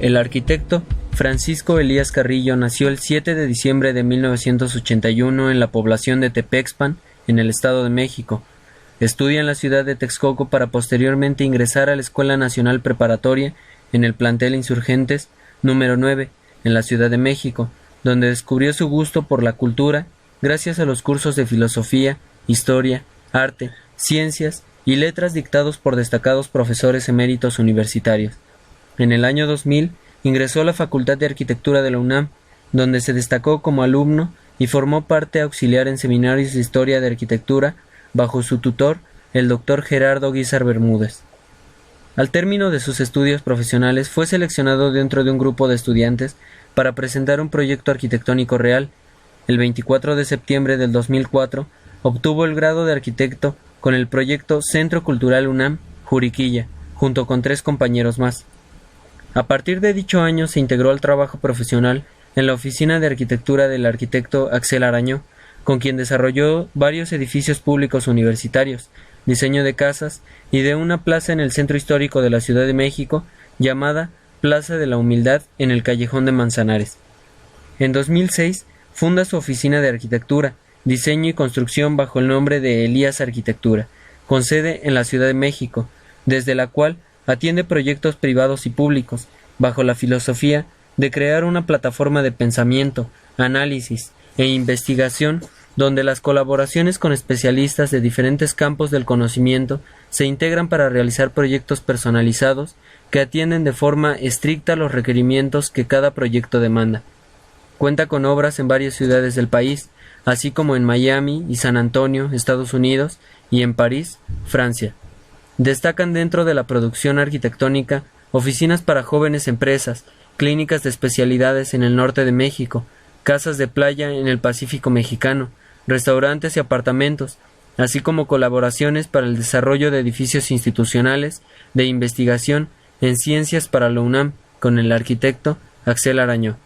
El arquitecto Francisco Elías Carrillo nació el 7 de diciembre de 1981 en la población de Tepexpan, en el Estado de México. Estudia en la ciudad de Texcoco para posteriormente ingresar a la Escuela Nacional Preparatoria en el plantel Insurgentes número 9, en la Ciudad de México, donde descubrió su gusto por la cultura gracias a los cursos de filosofía, historia, arte, ciencias y letras dictados por destacados profesores eméritos universitarios. En el año 2000 ingresó a la Facultad de Arquitectura de la UNAM, donde se destacó como alumno y formó parte auxiliar en seminarios de historia de arquitectura bajo su tutor, el doctor Gerardo Guízar Bermúdez. Al término de sus estudios profesionales fue seleccionado dentro de un grupo de estudiantes para presentar un proyecto arquitectónico real. El 24 de septiembre del 2004 obtuvo el grado de arquitecto con el proyecto Centro Cultural UNAM Juriquilla, junto con 3 compañeros más. A partir de dicho año se integró al trabajo profesional en la oficina de arquitectura del arquitecto Axel Arañó, con quien desarrolló varios edificios públicos universitarios, diseño de casas y de una plaza en el centro histórico de la Ciudad de México llamada Plaza de la Humildad en el Callejón de Manzanares. En 2006 funda su oficina de arquitectura, diseño y construcción bajo el nombre de Elías Arquitectura, con sede en la Ciudad de México, desde la cual atiende proyectos privados y públicos, bajo la filosofía de crear una plataforma de pensamiento, análisis e investigación donde las colaboraciones con especialistas de diferentes campos del conocimiento se integran para realizar proyectos personalizados que atienden de forma estricta los requerimientos que cada proyecto demanda. Cuenta con obras en varias ciudades del país, así como en Miami y San Antonio, Estados Unidos, y en París, Francia. Destacan dentro de la producción arquitectónica oficinas para jóvenes empresas, clínicas de especialidades en el norte de México, casas de playa en el Pacífico mexicano, restaurantes y apartamentos, así como colaboraciones para el desarrollo de edificios institucionales de investigación en ciencias para la UNAM con el arquitecto Axel Arañó.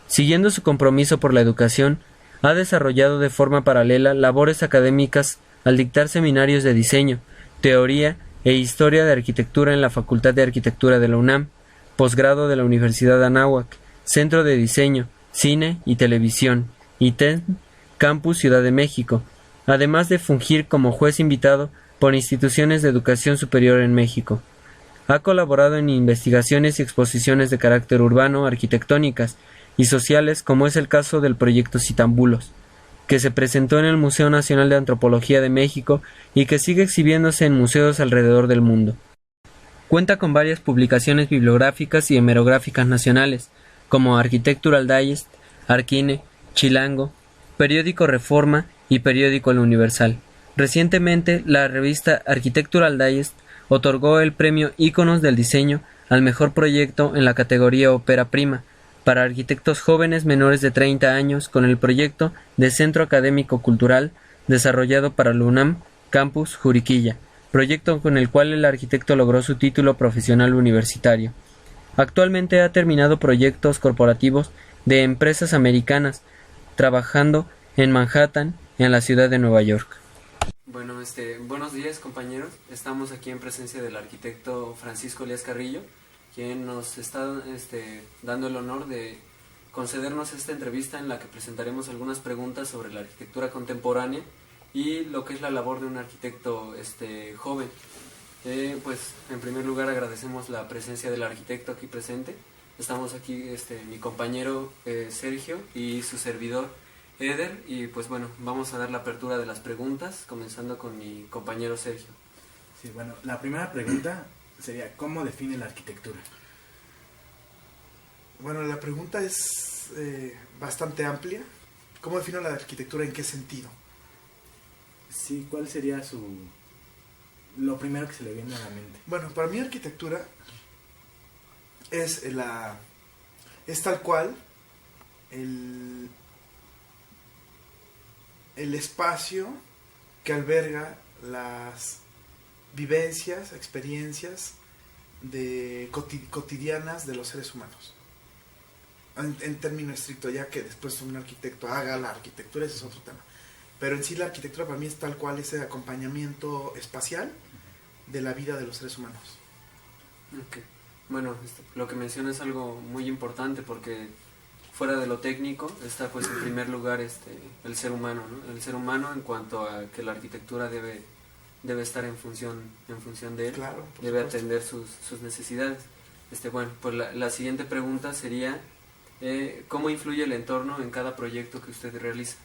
Siguiendo su compromiso por la educación, ha desarrollado de forma paralela labores académicas al dictar seminarios de diseño, teoría e historia de arquitectura en la Facultad de Arquitectura de la UNAM, posgrado de la Universidad de Anáhuac, Centro de Diseño, Cine y Televisión, ITEM, Campus Ciudad de México, además de fungir como juez invitado por instituciones de educación superior en México. Ha colaborado en investigaciones y exposiciones de carácter urbano, arquitectónicas y sociales, como es el caso del proyecto Citambulos, que se presentó en el Museo Nacional de Antropología de México y que sigue exhibiéndose en museos alrededor del mundo. Cuenta con varias publicaciones bibliográficas y hemerográficas nacionales, como Architectural Digest, Arquine, Chilango, Periódico Reforma y Periódico El Universal. Recientemente, la revista Architectural Digest otorgó el premio Íconos del Diseño al mejor proyecto en la categoría Ópera Prima para arquitectos jóvenes menores de 30 años con el proyecto de Centro Académico Cultural desarrollado para la UNAM Campus Juriquilla, proyecto con el cual el arquitecto logró su título profesional universitario. Actualmente ha terminado proyectos corporativos de empresas americanas, trabajando en Manhattan, en la ciudad de Nueva York. Bueno, buenos días, compañeros. Estamos aquí en presencia del arquitecto Francisco Elías Carrillo, quien nos está dando el honor de concedernos esta entrevista en la que presentaremos algunas preguntas sobre la arquitectura contemporánea y lo que es la labor de un arquitecto joven. Pues en primer lugar agradecemos la presencia del arquitecto aquí presente. Estamos aquí mi compañero Sergio y su servidor Eder, y pues bueno, vamos a dar la apertura de las preguntas, comenzando con mi compañero Sergio. Sí, bueno, la primera pregunta sería, ¿cómo define la arquitectura? Bueno, la pregunta es bastante amplia. ¿Cómo defino la arquitectura? ¿En qué sentido? Sí, ¿cuál sería lo primero que se le viene a la mente? Bueno, para mí arquitectura es tal cual el espacio que alberga las vivencias, experiencias cotidianas de los seres humanos. En término estricto, ya que después un arquitecto haga la arquitectura, ese es otro tema. Pero en sí la arquitectura para mí es tal cual ese acompañamiento espacial de la vida de los seres humanos. Okay. Bueno, lo que menciona es algo muy importante porque fuera de lo técnico está pues en primer lugar el ser humano, ¿no? El ser humano en cuanto a que la arquitectura debe estar en función de él, Claro, debe supuesto. atender sus necesidades. Bueno, pues la siguiente pregunta sería ¿cómo influye el entorno en cada proyecto que usted realiza?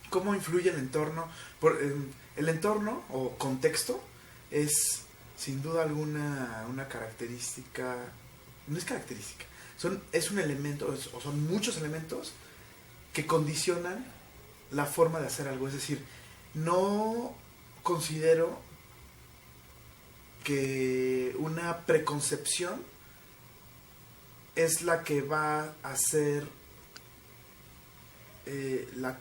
¿Cómo influye el entorno? El entorno o contexto es sin duda alguna una característica, no es característica, es un elemento, o son muchos elementos que condicionan la forma de hacer algo. Es decir, no considero que una preconcepción es la que va a ser la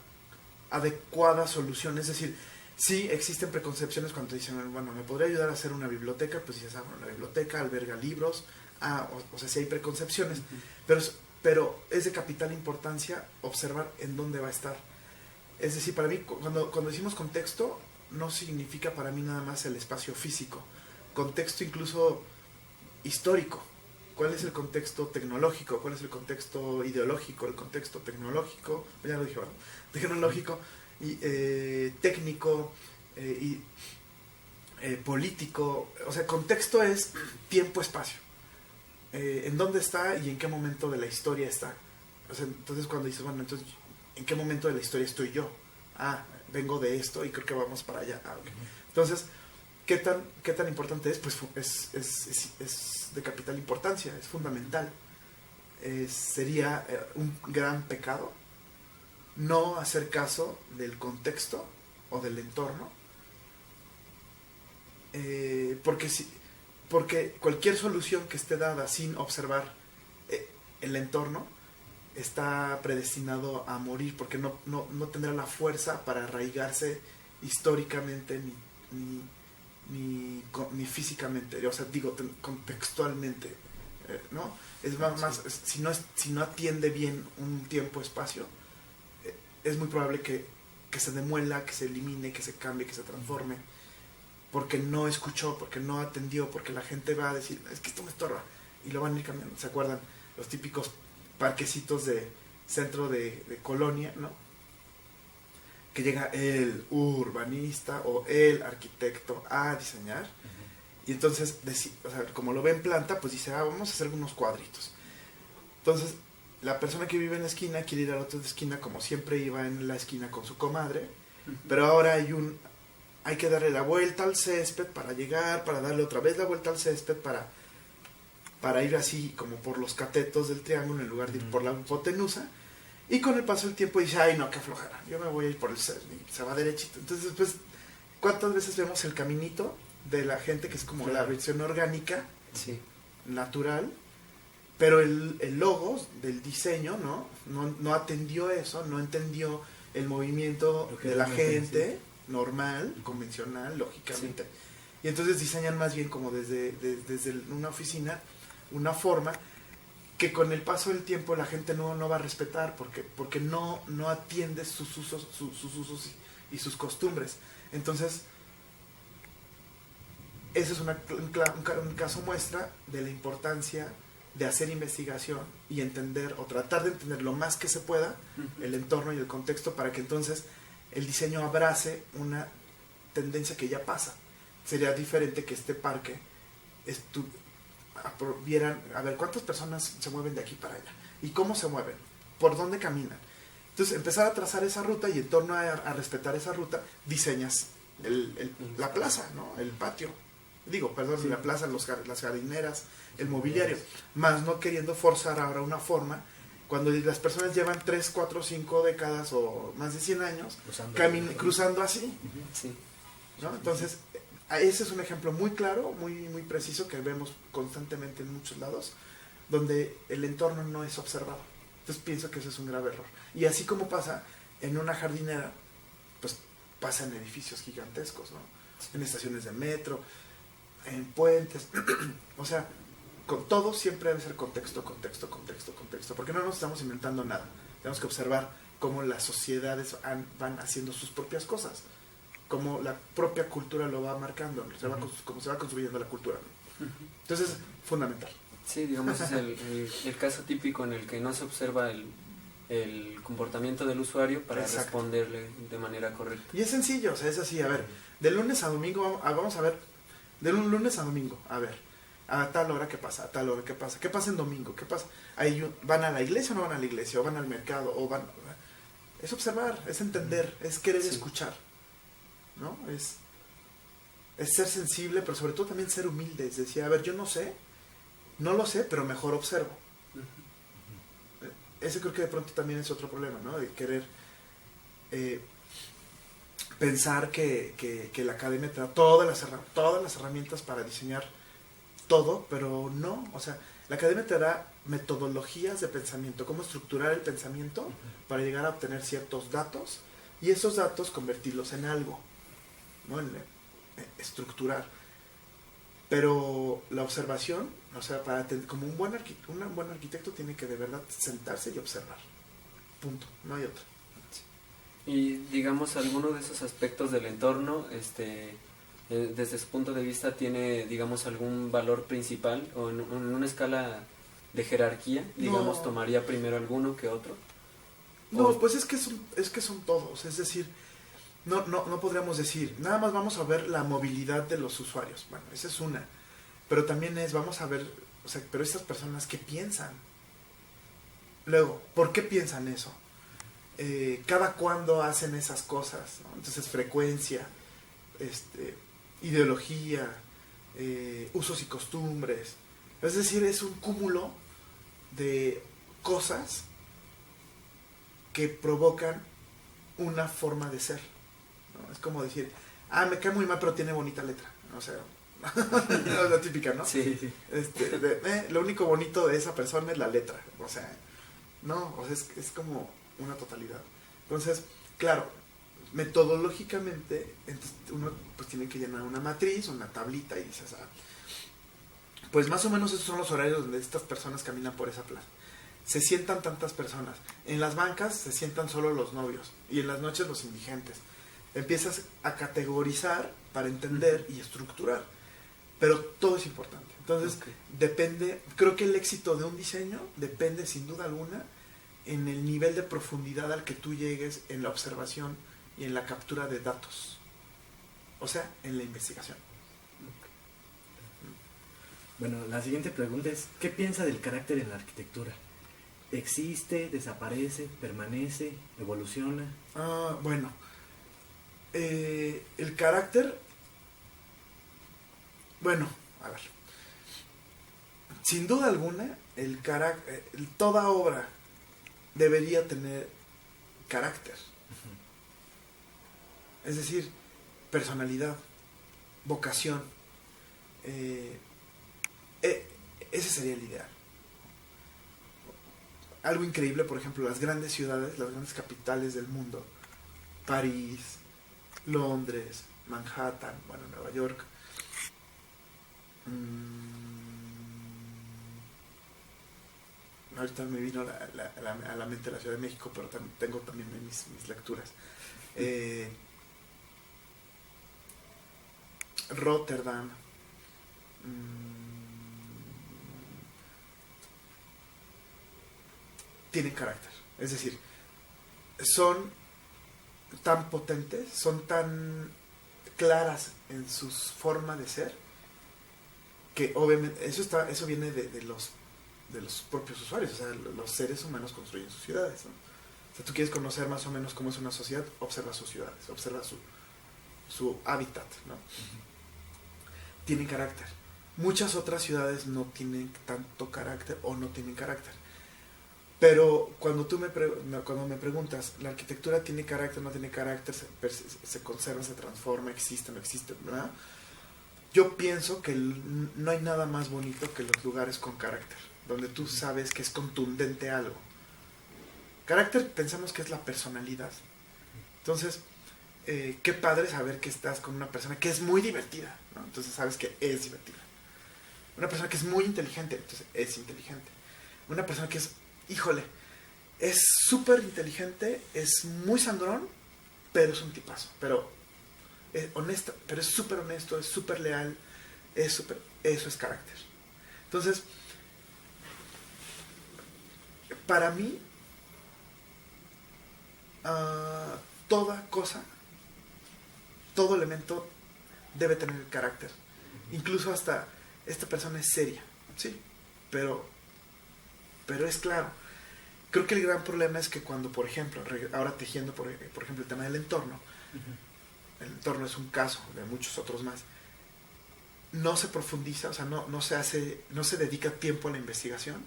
adecuada solución. Es decir, sí existen preconcepciones cuando dicen, bueno, me podría ayudar a hacer una biblioteca, pues dices, bueno, la biblioteca alberga libros, o sea, sí hay preconcepciones, pero es de capital importancia observar en dónde va a estar. Es decir, para mí, cuando decimos contexto, no significa para mí nada más el espacio físico, contexto incluso histórico. ¿Cuál es el contexto tecnológico? ¿Cuál es el contexto ideológico? El contexto tecnológico, ya lo dije, ¿verdad? Tecnológico, y, técnico, político. O sea, contexto es tiempo-espacio. ¿En dónde está y en qué momento de la historia está? O sea, entonces cuando dices, bueno, entonces, ¿en qué momento de la historia estoy yo? Vengo de esto y creo que vamos para allá. Okay. Entonces, ¿qué tan importante es? Pues es de capital importancia, es fundamental. Sería un gran pecado no hacer caso del contexto o del entorno, porque cualquier solución que esté dada sin observar el entorno está predestinado a morir, porque no tendrá la fuerza para arraigarse históricamente ni físicamente, o sea, digo, contextualmente, ¿no? Es más si no atiende bien un tiempo-espacio, es muy probable que se demuela, que se elimine, que se cambie, que se transforme, porque no escuchó, porque no atendió, porque la gente va a decir, es que esto me estorba, y lo van a ir cambiando. ¿Se acuerdan? Los típicos parquecitos de centro de colonia, ¿no? Que llega el urbanista o el arquitecto a diseñar, y entonces, o sea, como lo ve en planta, pues dice, vamos a hacer unos cuadritos. Entonces, la persona que vive en la esquina quiere ir a la otra esquina como siempre iba en la esquina con su comadre, pero ahora hay que darle la vuelta al césped para llegar, para darle otra vez la vuelta al césped para ir así como por los catetos del triángulo en lugar de ir por la hipotenusa. Y con el paso del tiempo dice, ay no, qué flojera, yo me voy a ir por el césped, y se va derechito. Entonces después, ¿cuántas veces vemos el caminito de la gente que es como la versión orgánica, sí, natural? Pero el logo del diseño no atendió eso, no entendió el movimiento de la gente, sí, normal, convencional, lógicamente. Sí. Y entonces diseñan más bien como desde una oficina, una forma que con el paso del tiempo la gente no va a respetar porque no atiende sus usos y sus costumbres. Entonces, ese es un caso muestra de la importancia de hacer investigación y entender o tratar de entender lo más que se pueda el entorno y el contexto para que entonces el diseño abrace una tendencia que ya pasa. Sería diferente que este parque vieran, a ver, ¿cuántas personas se mueven de aquí para allá? ¿Y cómo se mueven? ¿Por dónde caminan? Entonces empezar a trazar esa ruta y en torno a respetar esa ruta diseñas la plaza, ¿no? El patio. Digo, perdón, sí, la plaza, las jardineras, el mobiliario, más no queriendo forzar ahora una forma, cuando las personas llevan 3, 4, 5 décadas o más de 100 años cruzando así, sí, ¿no? Entonces, ese es un ejemplo muy claro, muy, muy preciso que vemos constantemente en muchos lados, donde el entorno no es observado. Entonces pienso que eso es un grave error. Y así como pasa en una jardinera, pues pasa en edificios gigantescos, ¿no? En estaciones de metro, en puentes, o sea, con todo siempre debe ser contexto, porque no nos estamos inventando nada. Tenemos que observar cómo las sociedades van haciendo sus propias cosas, cómo la propia cultura lo va marcando, cómo se va construyendo la cultura, ¿no? Entonces, fundamental. Sí, digamos, es el caso típico en el que no se observa el comportamiento del usuario para Exacto. responderle de manera correcta. Y es sencillo, o sea, es así, a ver, de lunes a domingo, vamos a ver, de un lunes a domingo, a ver, a tal hora qué pasa, a tal hora qué pasa en domingo, qué pasa, ¿van a la iglesia o no van a la iglesia? ¿O van al mercado? Es observar, es entender, es querer escuchar, ¿no? Es ser sensible, pero sobre todo también ser humilde, es decir, a ver, yo no lo sé, pero mejor observo. Ese creo que de pronto también es otro problema, ¿no? De querer pensar que la academia te da todas las herramientas para diseñar todo, pero no, o sea, la academia te da metodologías de pensamiento, cómo estructurar el pensamiento para llegar a obtener ciertos datos y esos datos convertirlos en algo, ¿no? Estructurar. Pero la observación, o sea, como un buen arquitecto tiene que de verdad sentarse y observar. Punto, no hay otra. Y digamos, alguno de esos aspectos del entorno, desde su punto de vista, tiene, digamos, algún valor principal o en una escala de jerarquía, digamos, No. tomaría primero alguno que otro. No, pues es que son todos, es decir, no podríamos decir, nada más vamos a ver la movilidad de los usuarios. Bueno, esa es una. Pero también vamos a ver, o sea, pero estas personas, ¿qué piensan? Luego, ¿por qué piensan eso? ¿Cada cuándo hacen esas cosas? ¿No? Entonces, frecuencia, ideología, usos y costumbres. Es decir, es un cúmulo de cosas que provocan una forma de ser, ¿no? Es como decir, me cae muy mal, pero tiene bonita letra. O sea, la típica, ¿no? Sí, sí. Lo único bonito de esa persona es la letra. O sea, no, o sea, es como una totalidad. Entonces, claro, metodológicamente, uno pues tiene que llenar una matriz, una tablita y dices, pues más o menos esos son los horarios donde estas personas caminan por esa plaza. Se sientan tantas personas. En las bancas se sientan solo los novios y en las noches los indigentes. Empiezas a categorizar para entender y estructurar. Pero todo es importante. Entonces, depende, creo que el éxito de un diseño depende sin duda alguna en el nivel de profundidad al que tú llegues en la observación y en la captura de datos. O sea, en la investigación. Bueno, la siguiente pregunta es, ¿qué piensa del carácter en la arquitectura? ¿Existe, desaparece, permanece, evoluciona? Bueno, el carácter, bueno, a ver, sin duda alguna, el carácter, toda obra debería tener carácter. Es decir, personalidad, vocación. Ese sería el ideal. Algo increíble, por ejemplo, las grandes ciudades, las grandes capitales del mundo, París, Londres, Manhattan, bueno, Nueva York. Ahorita me vino a la mente la Ciudad de México, pero tengo también mis lecturas. Rotterdam. Tienen carácter. Es decir, son tan potentes, son tan claras en su forma de ser, que obviamente eso viene de los propios usuarios. O sea, los seres humanos construyen sus ciudades, ¿no? O sea, tú quieres conocer más o menos cómo es una sociedad, observa sus ciudades, observa su hábitat, ¿no? Tienen carácter. Muchas otras ciudades no tienen tanto carácter o no tienen carácter. Pero cuando me preguntas, ¿la arquitectura tiene carácter, no tiene carácter, se conserva, se transforma, existe, no existe, ¿verdad? Yo pienso que no hay nada más bonito que los lugares con carácter, donde tú sabes que es contundente algo. Carácter pensamos que es la personalidad. Entonces, qué padre saber que estás con una persona que es muy divertida, ¿no? Entonces sabes que es divertida. Una persona que es muy inteligente, entonces es inteligente. Una persona que es, híjole, es súper inteligente, es muy sangrón, pero es un tipazo. Pero es honesto, pero es súper honesto, es súper leal, eso es carácter. Entonces, para mí, toda cosa, todo elemento debe tener carácter. Incluso hasta esta persona es seria, sí, pero es claro. Creo que el gran problema es que cuando, por ejemplo, ahora tejiendo, por ejemplo, el tema del entorno, el entorno es un caso de muchos otros más, no se profundiza, o sea, no se dedica tiempo a la investigación.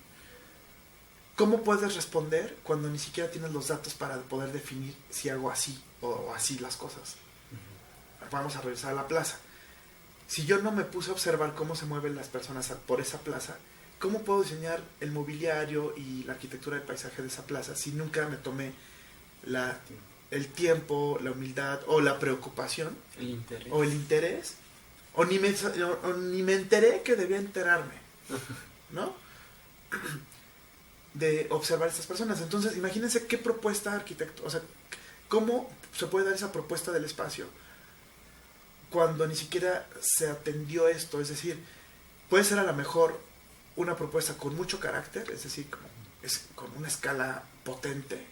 ¿Cómo puedes responder cuando ni siquiera tienes los datos para poder definir si hago así o así las cosas? Vamos a regresar a la plaza. Si yo no me puse a observar cómo se mueven las personas por esa plaza, ¿cómo puedo diseñar el mobiliario y la arquitectura del paisaje de esa plaza si nunca me tomé el tiempo, la humildad o la preocupación o el interés o ni me enteré que debía enterarme, ¿no? De observar a estas personas? Entonces, imagínense qué propuesta arquitecto, o sea, cómo se puede dar esa propuesta del espacio cuando ni siquiera se atendió esto. Es decir, puede ser a lo mejor una propuesta con mucho carácter, es decir, con una escala potente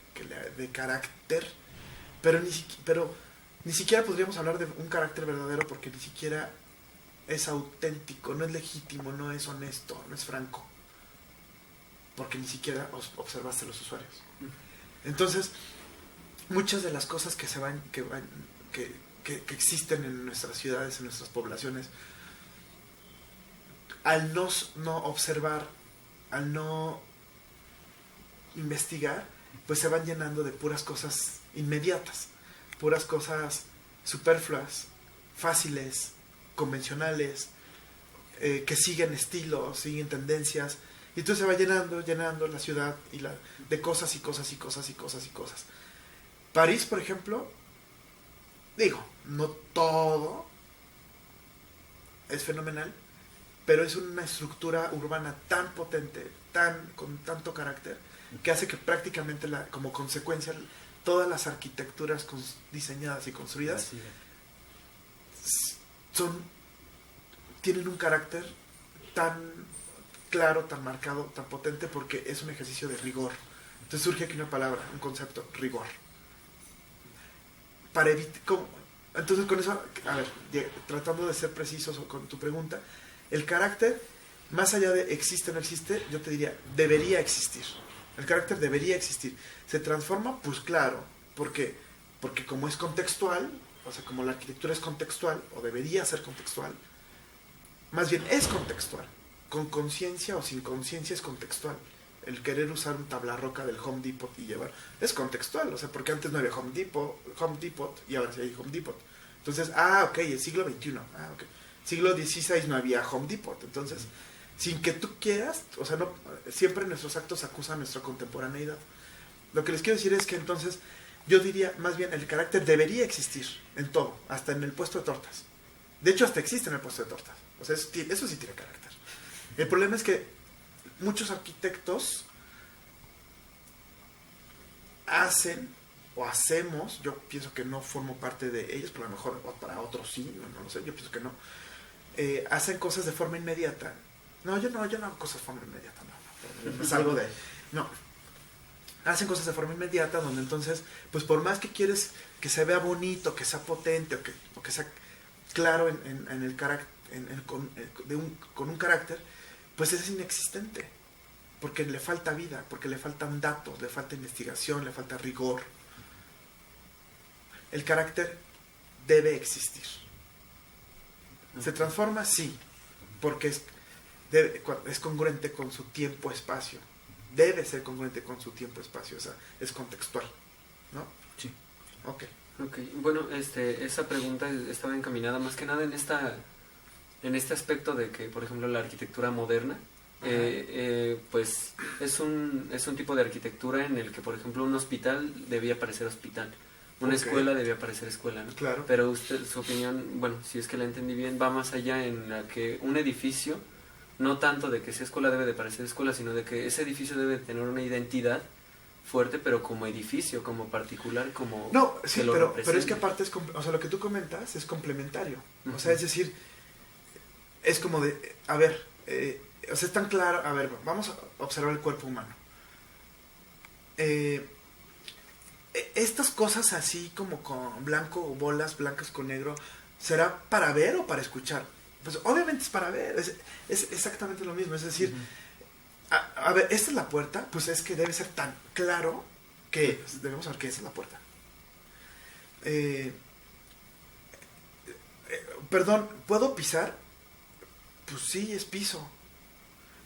de carácter, pero ni siquiera podríamos hablar de un carácter verdadero porque ni siquiera es auténtico, no es legítimo, no es honesto, no es franco, porque ni siquiera observaste a los usuarios. Entonces, muchas de las cosas que existen en nuestras ciudades, en nuestras poblaciones, al no observar, al no investigar, pues se van llenando de puras cosas inmediatas, puras cosas superfluas, fáciles, convencionales, que siguen estilos, siguen tendencias, y entonces se va llenando la ciudad de cosas y cosas y cosas y cosas y cosas. París, por ejemplo, digo, no todo es fenomenal, pero es una estructura urbana tan potente, con tanto carácter, que hace que prácticamente como consecuencia todas las arquitecturas diseñadas y construidas tienen un carácter tan claro, tan marcado, tan potente, porque es un ejercicio de rigor. Entonces surge aquí una palabra, un concepto: rigor. Entonces, con eso, a ver, tratando de ser precisos con tu pregunta, el carácter, más allá de existe o no existe, yo te diría, debería existir. El carácter debería existir. ¿Se transforma? Pues claro, porque como es contextual, o sea, como la arquitectura es contextual, o debería ser contextual, más bien es contextual. Con conciencia o sin conciencia es contextual. El querer usar un tablarroca del Home Depot y llevar, es contextual, o sea, porque antes no había Home Depot y ahora sí hay Home Depot. Entonces, ok, el siglo XXI, ok. Siglo XVI no había Home Depot. Entonces, sin que tú quieras, o sea, no, siempre nuestros actos acusan nuestra contemporaneidad. Lo que les quiero decir es que entonces, yo diría, más bien, el carácter debería existir en todo, hasta en el puesto de tortas. De hecho, hasta existe en el puesto de tortas. O sea, eso sí tiene carácter. El problema es que muchos arquitectos hacemos, yo pienso que no formo parte de ellos, pero a lo mejor para otros sí, no lo sé, yo pienso que no, hacen cosas de forma inmediata. Yo no hago cosas de forma inmediata, no, es algo de, no, hacen cosas de forma inmediata donde entonces, pues por más que quieres que se vea bonito, que sea potente, o que sea claro en el carácter, con un carácter, pues es inexistente, porque le falta vida, porque le faltan datos, le falta investigación, le falta rigor. El carácter debe existir. ¿Se transforma? Sí, porque es congruente con su tiempo-espacio. Debe ser congruente con su tiempo-espacio, o sea, es contextual, ¿no? Sí. Ok. Bueno, esa pregunta estaba encaminada más que nada en este aspecto de que, por ejemplo, la arquitectura moderna, pues es un tipo de arquitectura en el que, por ejemplo, un hospital debía parecer hospital, una escuela debía parecer escuela, ¿no? Claro. Pero usted, su opinión, bueno, si es que la entendí bien, va más allá en la que un edificio, no tanto de que esa escuela debe de parecer escuela, sino de que ese edificio debe de tener una identidad fuerte, pero como edificio, como particular, como... No, sí, pero es que aparte, o sea, lo que tú comentas es complementario. O sea, es decir, es como de, a ver, O sea, es tan claro. A ver, vamos a observar el cuerpo humano. Estas cosas así como con blanco, bolas blancas con negro, ¿será para ver o para escuchar? Pues obviamente es para ver, es exactamente lo mismo. Es decir, a ver, esta es la puerta, pues es que debe ser tan claro que debemos saber que esa es la puerta. Perdón, ¿puedo pisar? Pues sí, es piso.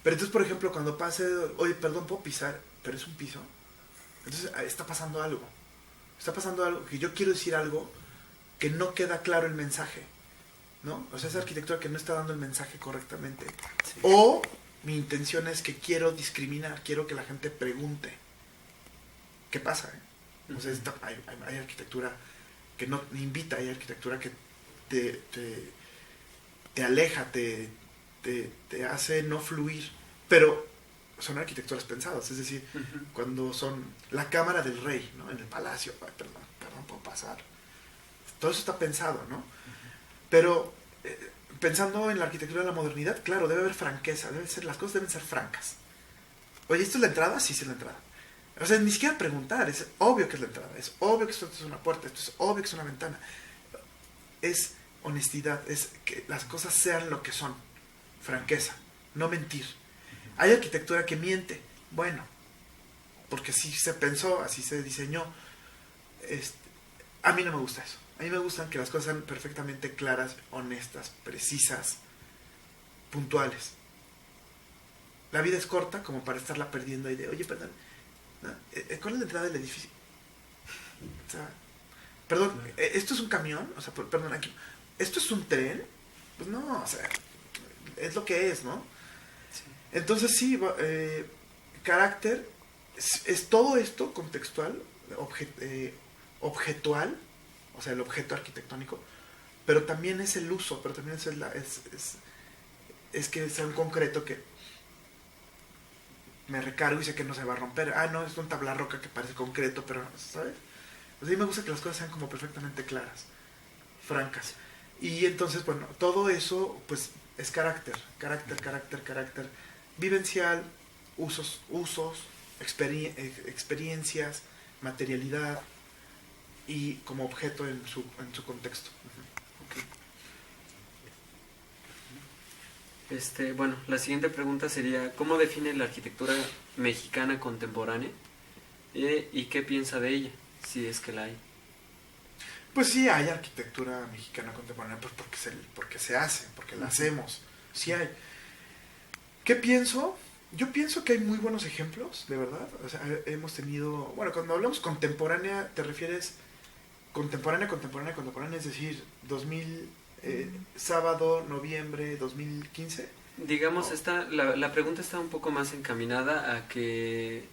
Pero entonces, por ejemplo, cuando pase, oye, perdón, ¿puedo pisar? Pero es un piso. Entonces está pasando algo. Está pasando algo, que yo quiero decir algo que no queda claro el mensaje, ¿no? O sea, esa arquitectura que no está dando el mensaje correctamente. Sí. O mi intención es que quiero discriminar, quiero que la gente pregunte. ¿Qué pasa? O sea, hay arquitectura que no invita, hay arquitectura que te aleja, te hace no fluir, pero son arquitecturas pensadas, es decir, cuando son la cámara del rey, ¿no? En el palacio, perdón, puedo pasar. Todo eso está pensado, ¿no? Pero pensando en la arquitectura de la modernidad, claro, debe haber franqueza, las cosas deben ser francas. Oye, ¿esto es la entrada? Sí, es la entrada. O sea, ni siquiera preguntar, es obvio que es la entrada, es obvio que esto es una puerta, esto es obvio que es una ventana. Es honestidad, es que las cosas sean lo que son, franqueza, no mentir. Hay arquitectura que miente, bueno, porque así se pensó, así se diseñó. A mí no me gusta eso. A mí me gustan que las cosas sean perfectamente claras, honestas, precisas, puntuales. La vida es corta como para estarla perdiendo ahí de, oye, perdón, ¿no? ¿Cuál es la entrada del edificio? O sea, perdón, ¿esto es un camión? O sea, perdón, aquí, ¿esto es un tren? Pues no, o sea, es lo que es, ¿no? Sí. Entonces sí, carácter es todo esto contextual, objetual, o sea, el objeto arquitectónico, pero también es el uso, pero también es que sea un concreto que me recargo y sé que no se va a romper. Ah, no, es un tabla roca que parece concreto, pero, ¿sabes? Pues a mí me gusta que las cosas sean como perfectamente claras, francas. Y entonces, bueno, todo eso, pues, es carácter vivencial, usos, experiencias, materialidad y como objeto en su contexto. Bueno, la siguiente pregunta sería, ¿cómo define la arquitectura mexicana contemporánea? ¿Y qué piensa de ella, si es que la hay? Pues sí, hay arquitectura mexicana contemporánea, pues porque se hace, porque la hacemos. Sí hay. ¿Qué pienso? Yo pienso que hay muy buenos ejemplos, de verdad. O sea, hemos tenido... Bueno, cuando hablamos contemporánea, ¿te refieres contemporánea, es decir, 2000, sábado, noviembre, 2015? Digamos, la pregunta está un poco más encaminada a que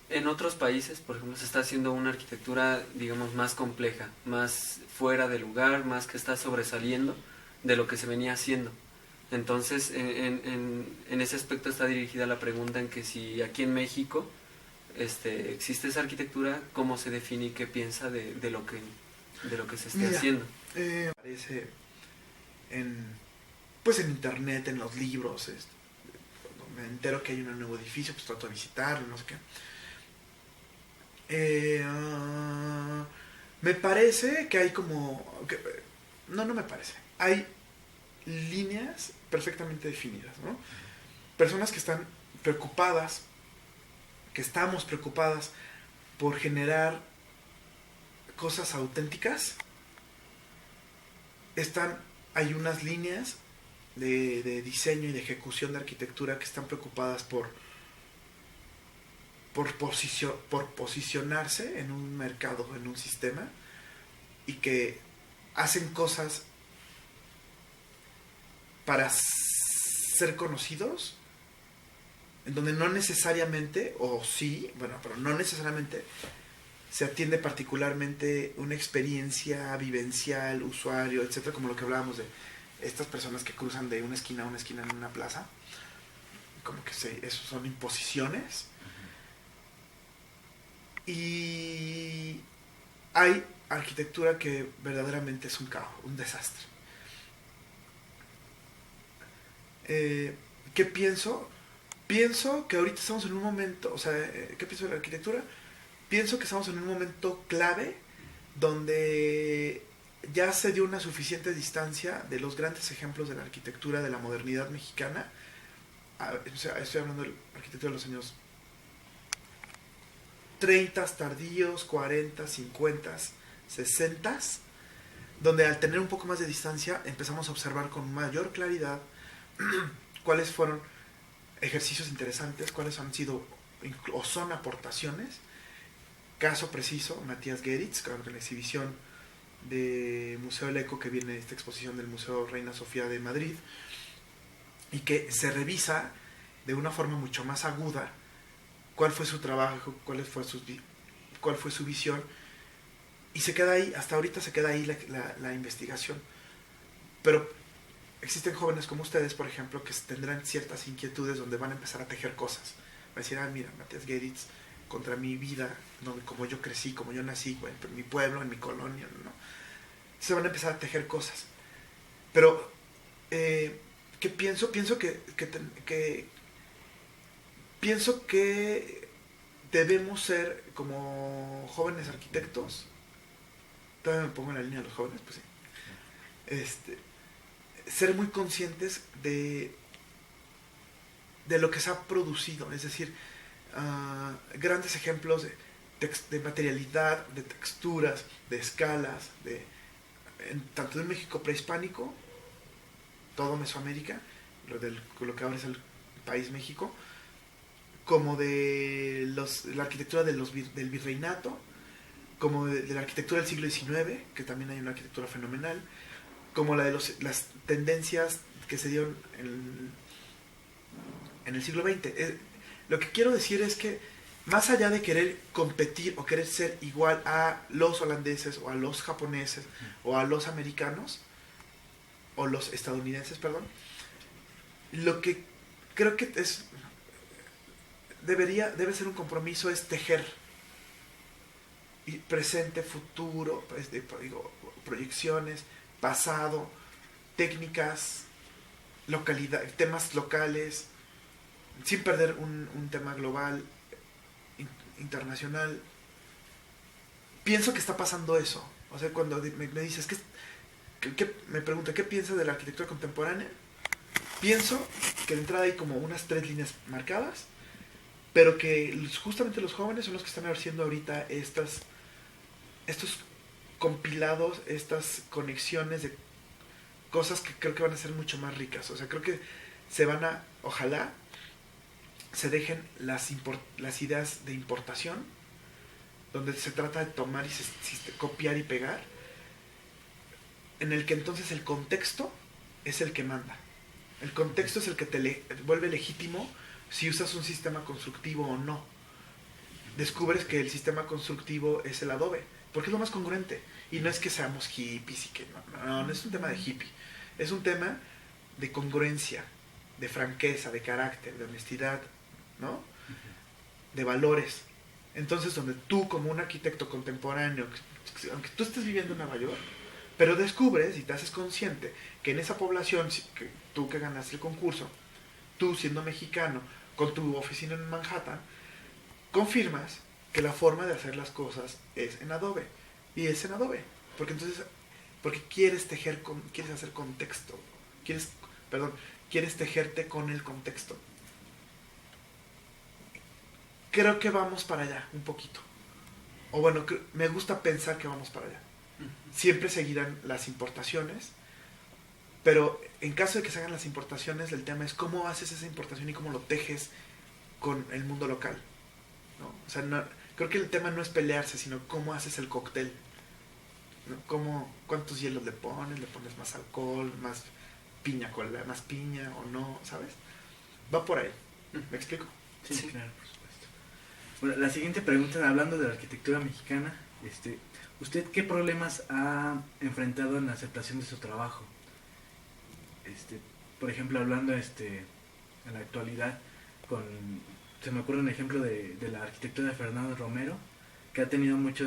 en otros países, por ejemplo, se está haciendo una arquitectura, digamos, más compleja, más fuera de lugar, más que está sobresaliendo de lo que se venía haciendo. Entonces, en ese aspecto está dirigida la pregunta en que si aquí en México existe esa arquitectura, ¿cómo se define y qué piensa de lo que se esté haciendo? Aparece pues en internet, en los libros, me entero que hay un nuevo edificio, pues trato de visitarlo, no sé qué. Me parece que hay como... no me parece. Hay líneas perfectamente definidas, ¿no? Personas que están preocupadas, que estamos preocupadas por generar cosas auténticas. Hay unas líneas de diseño y de ejecución de arquitectura que están preocupadas por posicionarse en un mercado, en un sistema, y que hacen cosas para ser conocidos, en donde no necesariamente, o sí, bueno, pero no necesariamente se atiende particularmente una experiencia vivencial, usuario, etcétera, como lo que hablábamos de estas personas que cruzan de una esquina a una esquina en una plaza, como que eso son imposiciones. Y hay arquitectura que verdaderamente es un caos, un desastre. ¿Qué pienso? Pienso que ahorita estamos en un momento, o sea, ¿qué pienso de la arquitectura? Pienso que estamos en un momento clave donde ya se dio una suficiente distancia de los grandes ejemplos de la arquitectura de la modernidad mexicana. O sea, estoy hablando de la arquitectura de los años 30 tardíos, 40, 50, 60, donde al tener un poco más de distancia empezamos a observar con mayor claridad cuáles fueron ejercicios interesantes, cuáles han sido o son aportaciones. Caso preciso, Matías Geritz, con la exhibición de Museo del Eco que viene esta exposición del Museo Reina Sofía de Madrid, y que se revisa de una forma mucho más aguda cuál fue su trabajo, cuál fue su visión, y se queda ahí, hasta ahorita se queda ahí la investigación. Pero existen jóvenes como ustedes, por ejemplo, que tendrán ciertas inquietudes donde van a empezar a tejer cosas. Va a decir, mira, Matías Geritz, contra mi vida, ¿no? Como yo crecí, como yo nací, en mi pueblo, en mi colonia, ¿no? Se van a empezar a tejer cosas. Pero, ¿qué pienso? Pienso que debemos ser, como jóvenes arquitectos, todavía me pongo en la línea de los jóvenes, pues sí, ser muy conscientes de lo que se ha producido, es decir, grandes ejemplos de materialidad, de texturas, de escalas, tanto de un México prehispánico, todo Mesoamérica, lo que ahora es el país México, como de la arquitectura del virreinato, como de la arquitectura del siglo XIX, que también hay una arquitectura fenomenal, como la de las tendencias que se dieron en el siglo XX. Lo que quiero decir es que más allá de querer competir o querer ser igual a los holandeses o a los japoneses o a los americanos o los estadounidenses, perdón, lo que creo que debe ser un compromiso es tejer presente, futuro, proyecciones, pasado, técnicas, temas locales, sin perder un tema global, internacional. Pienso que está pasando eso. O sea, cuando me dices, me pregunta, ¿qué piensas de la arquitectura contemporánea? Pienso que de entrada hay como unas 3 líneas marcadas, pero que justamente los jóvenes son los que están haciendo ahorita estos compilados, estas conexiones de cosas que creo que van a ser mucho más ricas. O sea, creo que ojalá se dejen las ideas de importación, donde se trata de tomar y copiar y pegar, en el que entonces el contexto es el que manda. El contexto es el que te vuelve legítimo si usas un sistema constructivo o no. Descubres que el sistema constructivo es el adobe, porque es lo más congruente. Y no es que seamos hippies y que no es un tema de hippie. Es un tema de congruencia, de franqueza, de carácter, de honestidad, ¿no? De valores. Entonces, donde tú, como un arquitecto contemporáneo, aunque tú estés viviendo en Nueva York, pero descubres y te haces consciente que en esa población, tú que ganaste el concurso, tú siendo mexicano, con tu oficina en Manhattan, confirmas que la forma de hacer las cosas es en Adobe. Y es en Adobe. Porque quieres hacer contexto. Quieres tejerte con el contexto. Creo que vamos para allá, un poquito. O bueno, me gusta pensar que vamos para allá. Siempre seguirán las importaciones, pero en caso de que se hagan las importaciones, el tema es cómo haces esa importación y cómo lo tejes con el mundo local, ¿no? O sea, creo que el tema no es pelearse, sino cómo haces el cóctel, ¿no? ¿Cuántos hielos le pones más alcohol, más piña o no, ¿sabes? Va por ahí. ¿Me explico? Sí, claro, por supuesto. Bueno, la siguiente pregunta, hablando de la arquitectura mexicana, ¿usted qué problemas ha enfrentado en la aceptación de su trabajo? Por ejemplo, hablando en la actualidad, se me ocurre un ejemplo de la arquitectura de Fernando Romero, que ha tenido mucha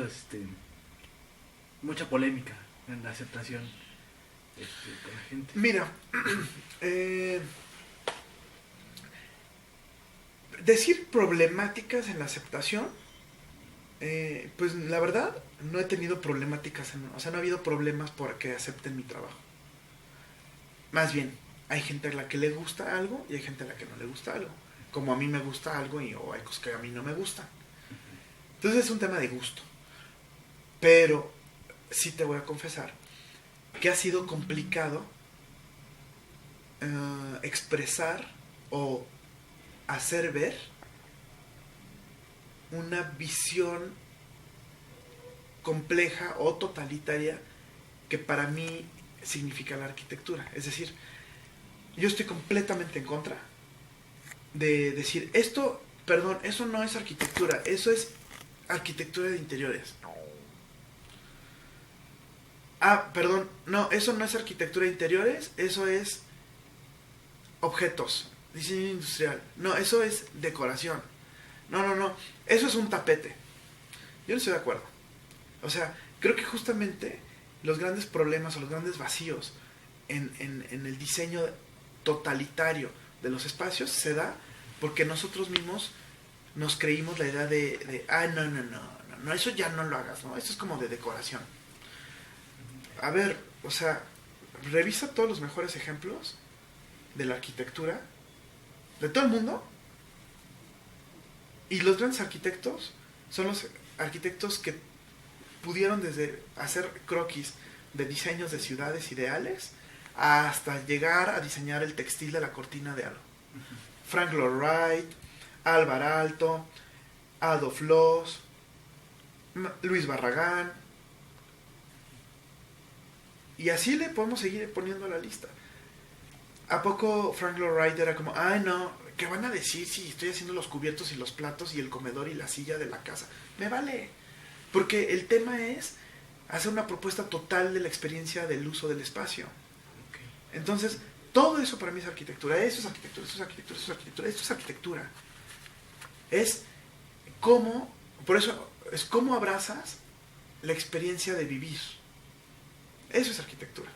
polémica en la aceptación con la gente. Mira, decir problemáticas en la aceptación, pues la verdad no he tenido problemáticas, o sea, no ha habido problemas por que acepten mi trabajo. Más bien, hay gente a la que le gusta algo y hay gente a la que no le gusta algo. Como a mí me gusta algo o hay cosas que a mí no me gustan. Entonces es un tema de gusto. Pero sí te voy a confesar que ha sido complicado expresar o hacer ver una visión compleja o totalitaria que para mí significa la arquitectura. Es decir, yo estoy completamente en contra de decir esto, perdón, eso no es arquitectura, eso es arquitectura de interiores. Ah, perdón, no, eso no es arquitectura de interiores, eso es objetos, diseño industrial. No, eso es decoración. No, eso es un tapete. Yo no estoy de acuerdo. O sea, creo que justamente los grandes problemas o los grandes vacíos en el diseño totalitario de los espacios se da porque nosotros mismos nos creímos la idea de no, eso ya no lo hagas, ¿no? Eso es como de decoración. A ver, o sea, revisa todos los mejores ejemplos de la arquitectura de todo el mundo, y los grandes arquitectos son los arquitectos que pudieron desde hacer croquis de diseños de ciudades ideales hasta llegar a diseñar el textil de la cortina de algo. Frank Lloyd Wright, Alvar Aalto, Adolf Loos, Luis Barragán, y así le podemos seguir poniendo la lista. ¿A poco Frank Lloyd Wright era como, ay no, ¿qué van a decir si estoy haciendo los cubiertos y los platos y el comedor y la silla de la casa? Me vale, porque el tema es hacer una propuesta total de la experiencia del uso del espacio. Entonces, todo eso para mí es arquitectura. Eso es arquitectura, eso es arquitectura, eso es arquitectura, esto es arquitectura. Es cómo, por eso, es cómo abrazas la experiencia de vivir. Eso es arquitectura.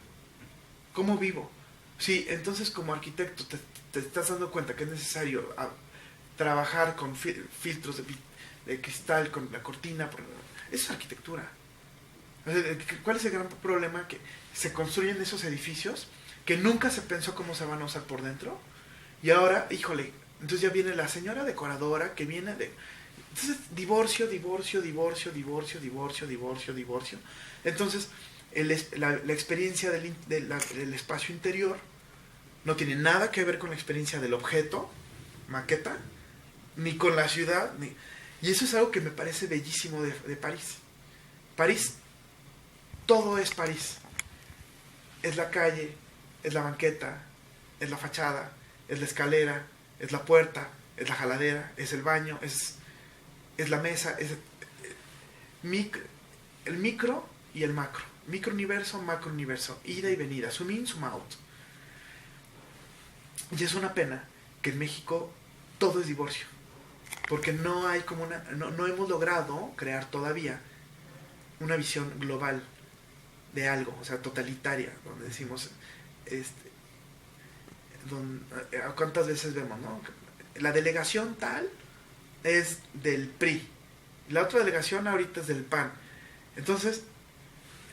¿Cómo vivo? Sí, entonces como arquitecto te estás dando cuenta que es necesario trabajar con filtros de cristal, con la cortina. Eso es arquitectura. ¿Cuál es el gran problema? Que se construyen esos edificios que nunca se pensó cómo se van a usar por dentro. Y ahora, híjole, entonces ya viene la señora decoradora que viene de... Entonces, divorcio. Entonces, la experiencia del espacio interior no tiene nada que ver con la experiencia del objeto, maqueta, ni con la ciudad. Y eso es algo que me parece bellísimo de París. París, todo es París. Es la calle, es la banqueta, es la fachada, es la escalera, es la puerta, es la jaladera, es el baño, es la mesa, es el micro y el macro. Microuniverso, macrouniverso, ida y venida, zoom in, zoom out. Y es una pena que en México todo es divorcio, porque no hay como no hemos logrado crear todavía una visión global de algo, o sea, totalitaria, donde decimos, ¿cuántas veces vemos, no? La delegación tal es del PRI, la otra delegación ahorita es del PAN. Entonces,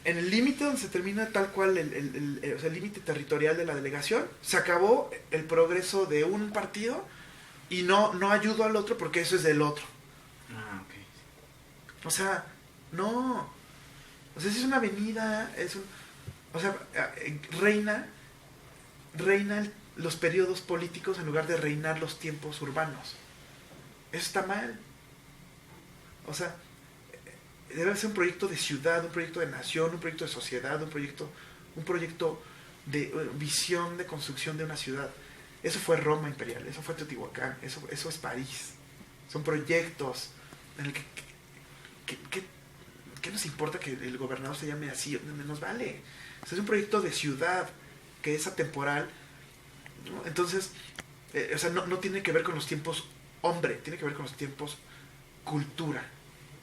en el límite donde se termina tal cual o sea, el límite territorial de la delegación, se acabó el progreso de un partido y no ayudó al otro porque eso es del otro. Ah, ok. O sea, no. O sea, si es una avenida, o sea, reina los periodos políticos en lugar de reinar los tiempos urbanos. Eso está mal. O sea, debe ser un proyecto de ciudad, un proyecto de nación, un proyecto de sociedad, un proyecto de visión de construcción de una ciudad. Eso fue Roma imperial, eso fue Teotihuacán, eso es París. Son proyectos en el que ¿qué nos importa que el gobernador se llame así? Nos vale. O sea, es un proyecto de ciudad que es atemporal, ¿no? Entonces, o sea, no tiene que ver con los tiempos hombre, tiene que ver con los tiempos cultura.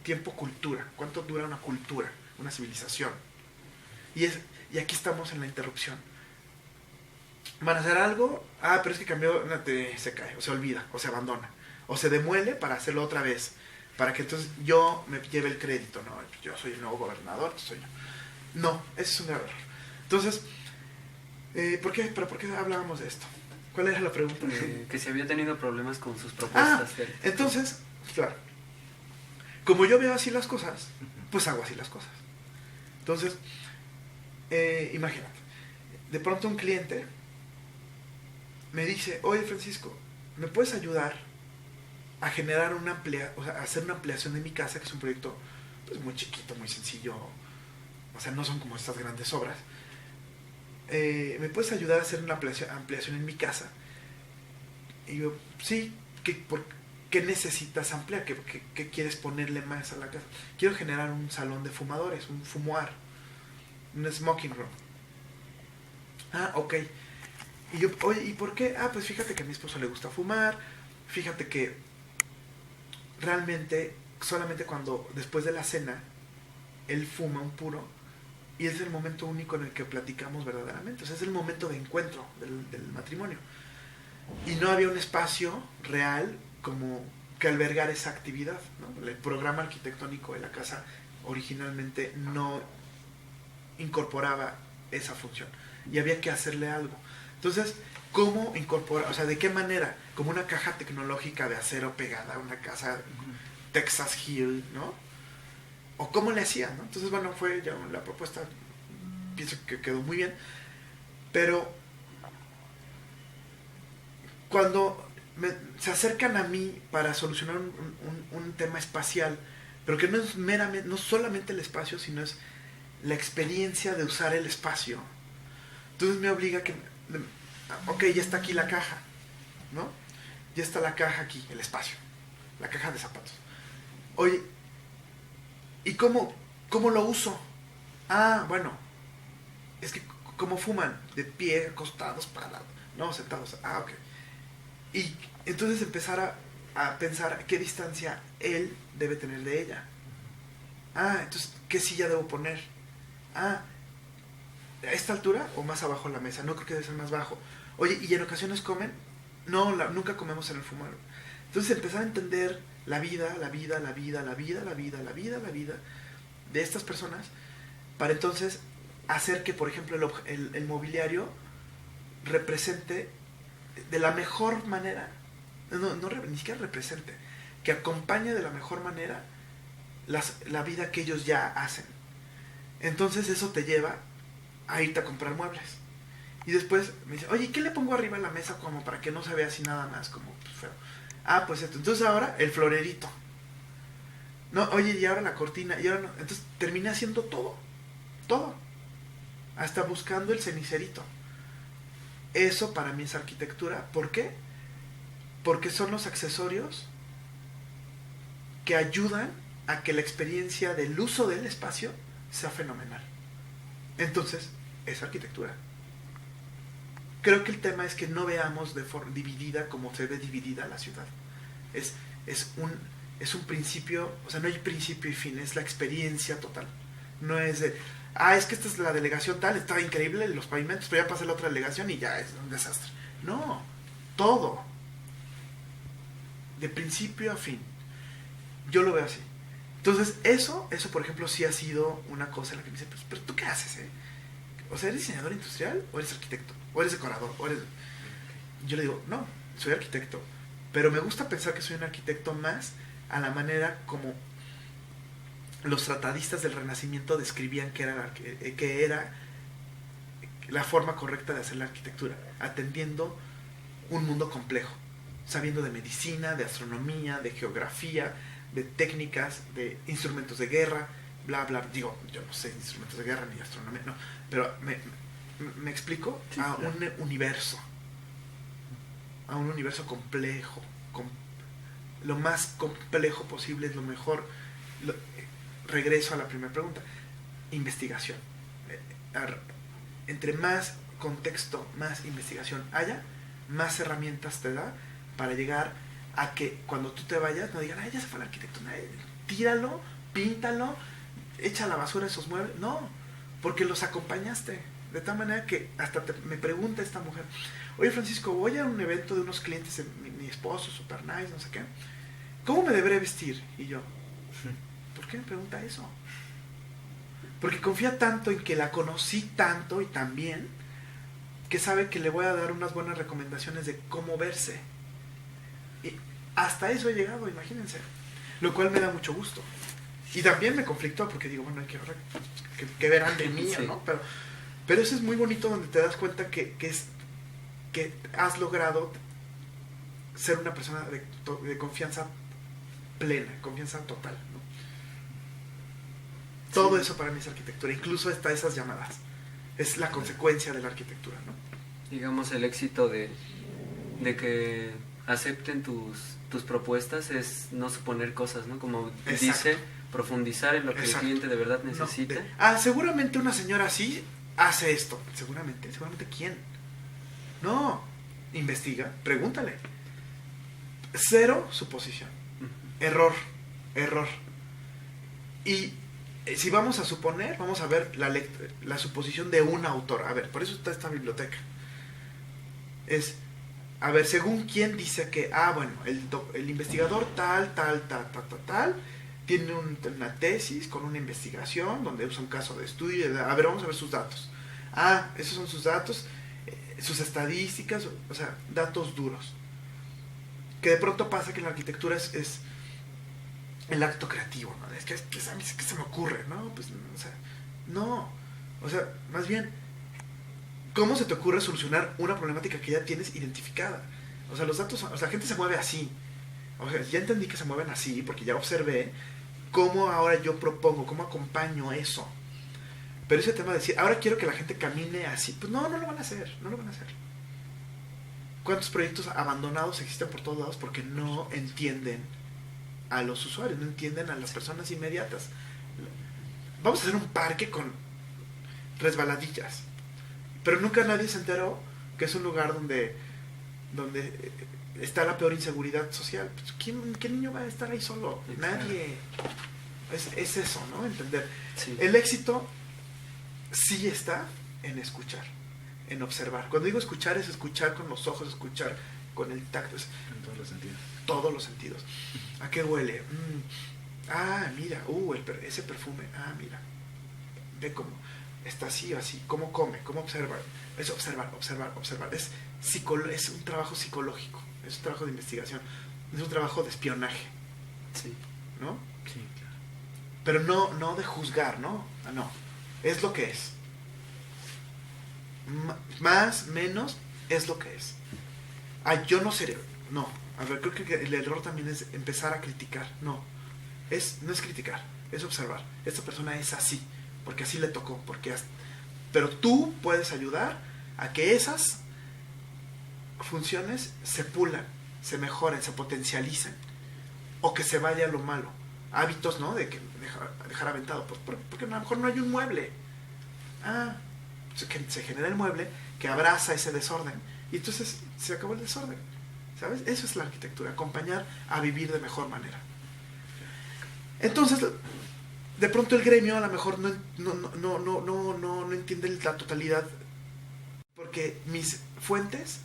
Tiempo cultura. ¿Cuánto dura una cultura? Una civilización. Y aquí estamos en la interrupción. ¿Van a hacer algo? Ah, pero es que cambió, se cae, o se olvida, o se abandona. O se demuele para hacerlo otra vez. Para que entonces yo me lleve el crédito, ¿no? Yo soy el nuevo gobernador, soy yo. No, ese es un grave error. Entonces, ¿por qué hablábamos de esto? ¿Cuál era la pregunta? Que si había tenido problemas con sus propuestas. Entonces, claro, como yo veo así las cosas, pues hago así las cosas. Entonces, imagínate, de pronto un cliente me dice, oye Francisco, ¿me puedes ayudar a generar a hacer una ampliación de mi casa, que es un proyecto pues, muy chiquito, muy sencillo, o sea, no son como estas grandes obras? ¿Me puedes ayudar a hacer una ampliación en mi casa? Y yo, sí, ¿por qué necesitas ampliar? ¿Qué quieres ponerle más a la casa? Quiero generar un salón de fumadores, un fumoir, un smoking room. Ah, ok. Y yo, oye, ¿y por qué? Ah, pues fíjate que a mi esposo le gusta fumar, fíjate que realmente solamente cuando, después de la cena, él fuma un puro, y es el momento único en el que platicamos verdaderamente. O sea, es el momento de encuentro del matrimonio. Y no había un espacio real como que albergar esa actividad, ¿no? El programa arquitectónico de la casa originalmente no incorporaba esa función. Y había que hacerle algo. Entonces, ¿cómo incorporar? O sea, ¿de qué manera? Como una caja tecnológica de acero pegada a una casa Texas Hill, ¿no? O cómo le hacían, ¿no? Entonces, bueno, fue ya la propuesta, pienso que quedó muy bien, pero cuando se acercan a mí para solucionar un tema espacial, pero que no es meramente, no solamente el espacio, sino es la experiencia de usar el espacio, entonces me obliga que, ok, ya está aquí la caja, ¿no? Ya está la caja aquí, el espacio, la caja de zapatos. Oye, ¿y cómo lo uso? Ah, bueno, es que ¿cómo fuman? De pie, acostados, parados, no, sentados. Ah, ok. Y entonces empezar a pensar a qué distancia él debe tener de ella. Ah, entonces, ¿qué silla debo poner? Ah, ¿a esta altura o más abajo de la mesa? No, creo que debe ser más bajo. Oye, ¿y en ocasiones comen? No, nunca comemos en el fumar. Entonces empezar a entender la vida de estas personas, para entonces hacer que, por ejemplo, el mobiliario represente de la mejor manera, ni siquiera represente, que acompañe de la mejor manera la vida que ellos ya hacen. Entonces eso te lleva a irte a comprar muebles. Y después me dice, oye, ¿qué le pongo arriba a la mesa como para que no se vea así nada más como pues, feo? Ah, pues esto. Entonces ahora el florerito. No, oye, y ahora la cortina. Y ahora no. Entonces terminé haciendo todo. Todo. Hasta buscando el cenicerito. Eso para mí es arquitectura. ¿Por qué? Porque son los accesorios que ayudan a que la experiencia del uso del espacio sea fenomenal. Entonces, es arquitectura. Creo que el tema es que no veamos de forma dividida como se ve dividida la ciudad. Es un principio, o sea, no hay principio y fin, es la experiencia total. No es de, es que esta es la delegación tal, está increíble los pavimentos, pero ya pasé la otra delegación y ya es un desastre. No, todo. De principio a fin. Yo lo veo así. Entonces, eso por ejemplo, sí ha sido una cosa en la que me dice, pero ¿tú qué haces, O sea, ¿eres diseñador industrial o eres arquitecto? ¿O eres decorador? Yo le digo, no, soy arquitecto. Pero me gusta pensar que soy un arquitecto más a la manera como los tratadistas del Renacimiento describían que era la forma correcta de hacer la arquitectura, atendiendo un mundo complejo, sabiendo de medicina, de astronomía, de geografía, de técnicas, de instrumentos de guerra, bla, bla. Digo, yo no sé instrumentos de guerra ni astronomía, no, pero me explico, sí, a claro. Un universo complejo, lo más complejo posible es lo mejor. Regreso a la primera pregunta, investigación. Entre más contexto, más investigación haya, más herramientas te da para llegar a que cuando tú te vayas no digan, ya se fue el arquitecto, tíralo, píntalo, echa a la basura esos muebles. No, porque los acompañaste, De tal manera que hasta me pregunta esta mujer, oye Francisco, voy a un evento de unos clientes de mi esposo, super nice, no sé qué, ¿cómo me deberé vestir? Y yo, ¿por qué me pregunta eso? Porque confía tanto en que la conocí tanto y tan bien, que sabe que le voy a dar unas buenas recomendaciones de cómo verse. Y hasta eso he llegado, imagínense. Lo cual me da mucho gusto. Y también me conflictó porque digo, bueno, que verán de mí, sí, ¿no? Pero eso es muy bonito, donde te das cuenta que has logrado ser una persona de confianza plena, confianza total, ¿no? Todo eso para mí es arquitectura, incluso hasta esas llamadas. Es la consecuencia de la arquitectura, ¿no? Digamos, el éxito de que acepten tus propuestas es no suponer cosas, ¿no? Como exacto, dice, profundizar en lo que exacto, el cliente de verdad necesita. No, seguramente una señora así hace esto. Seguramente ¿quién? No, investiga, pregúntale. Cero suposición. Error. Y si vamos a suponer, vamos a ver la suposición de un autor. A ver, por eso está esta biblioteca. A ver, según quién dice que, bueno, el investigador tal, tiene una tesis con una investigación donde usa un caso de estudio. A ver, vamos a ver sus datos. Esos son sus datos, sus estadísticas, o sea, datos duros. Que de pronto pasa que en la arquitectura es el acto creativo, ¿no? Es que a mí se me ocurre, ¿no? Pues, o sea, más bien, ¿cómo se te ocurre solucionar una problemática que ya tienes identificada? O sea, los datos, la gente se mueve así. O sea, ya entendí que se mueven así porque ya observé cómo ahora yo propongo, cómo acompaño eso. Pero ese tema de decir, ahora quiero que la gente camine así, pues no lo van a hacer. ¿Cuántos proyectos abandonados existen por todos lados porque no entienden a los usuarios, no entienden a las personas inmediatas? Vamos a hacer un parque con resbaladillas, pero nunca nadie se enteró que es un lugar donde está la peor inseguridad social. Pues, ¿qué niño va a estar ahí solo? Exacto. Nadie. Es eso, ¿no? Entender. Sí. El éxito sí está en escuchar, en observar. Cuando digo escuchar, es escuchar con los ojos, escuchar con el tacto. En todos los sentidos. Todos los sentidos. ¿A qué huele? Mira, ese perfume. Mira. Ve cómo está así o así. ¿Cómo come? ¿Cómo observa? Es observar. Es un trabajo psicológico. Es un trabajo de investigación. Es un trabajo de espionaje. Sí. ¿No? Sí, claro. Pero no de juzgar, ¿no? No. Es lo que es. Más, menos, es lo que es. Yo no seré. No. A ver, creo que el error también es empezar a criticar. No es criticar, es observar. Esta persona es así, porque así le tocó. Pero tú puedes ayudar a que esas funciones se pulan, se mejoren, se potencialicen, o que se vaya lo malo. Hábitos, ¿no? De que dejar aventado, porque a lo mejor no hay un mueble. Que se genera el mueble que abraza ese desorden, y entonces se acabó el desorden, ¿sabes? Eso es la arquitectura, acompañar a vivir de mejor manera. Entonces, de pronto el gremio a lo mejor no entiende la totalidad, porque mis fuentes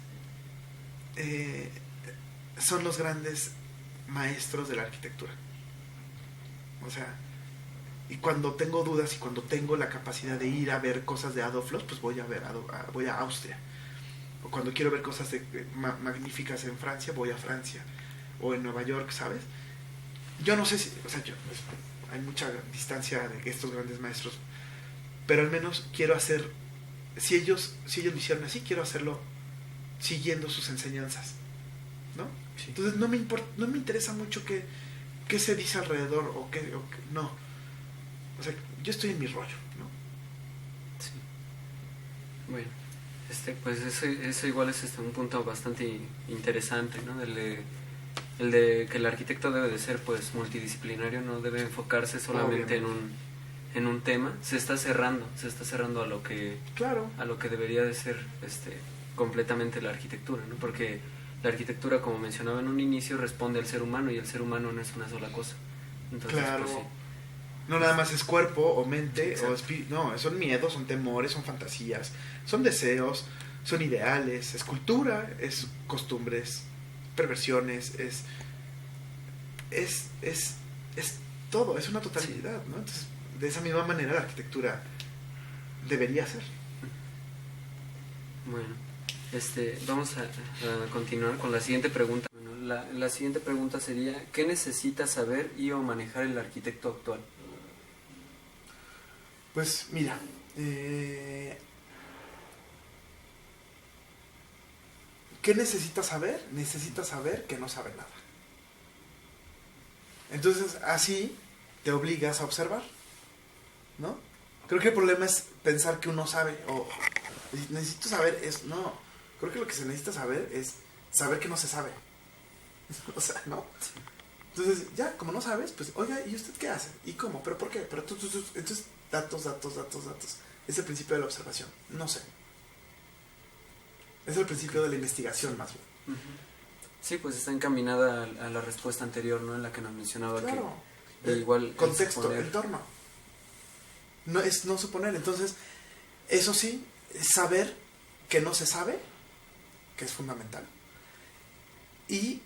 son los grandes maestros de la arquitectura. O sea, y cuando tengo dudas y cuando tengo la capacidad de ir a ver cosas de Adolf Loos, pues voy a Austria. O cuando quiero ver cosas magníficas en Francia, voy a Francia. O en Nueva York, ¿sabes? Yo no sé si, hay mucha distancia de estos grandes maestros, pero al menos quiero hacer, si ellos lo hicieron así, quiero hacerlo siguiendo sus enseñanzas, ¿no? Sí. Entonces no me interesa mucho qué se dice alrededor o qué no. O sea, yo estoy en mi rollo, ¿no? Sí. Bueno, pues eso igual es un punto bastante interesante, ¿no? El de que el arquitecto debe de ser pues multidisciplinario, no debe enfocarse solamente en un tema. Se está cerrando a lo que claro, a lo que debería de ser completamente la arquitectura, ¿no? Porque la arquitectura, como mencionaba en un inicio, responde al ser humano, y el ser humano no es una sola cosa. Entonces, claro. Pues, sí. No nada más es cuerpo o mente. Exacto. O espíritu. No, son miedos, son temores, son fantasías, son deseos, son ideales, es cultura, es costumbres, perversiones, es todo, es una totalidad, ¿no? Entonces, de esa misma manera la arquitectura debería ser. Bueno, vamos a continuar con la siguiente pregunta. Bueno, la siguiente pregunta sería, ¿qué necesita saber y o manejar el arquitecto actual? Pues mira, ¿qué necesita saber? Necesita saber que no sabe nada. Entonces, así te obligas a observar, ¿no? Creo que el problema es pensar que uno sabe, o necesito saber, no. Creo que lo que se necesita saber es saber que no se sabe. O sea, ¿no? Entonces, ya, como no sabes, pues, oiga, ¿y usted qué hace? ¿Y cómo? ¿Pero por qué? Pero entonces, datos. Es el principio de la observación. No sé. Es el principio de la investigación, más bien. Sí, pues está encaminada a la respuesta anterior, ¿no? En la que nos mencionaba Claro. que igual Contexto, suponer... entorno. No es no suponer. Entonces, eso sí, saber que no se sabe, que es fundamental. Y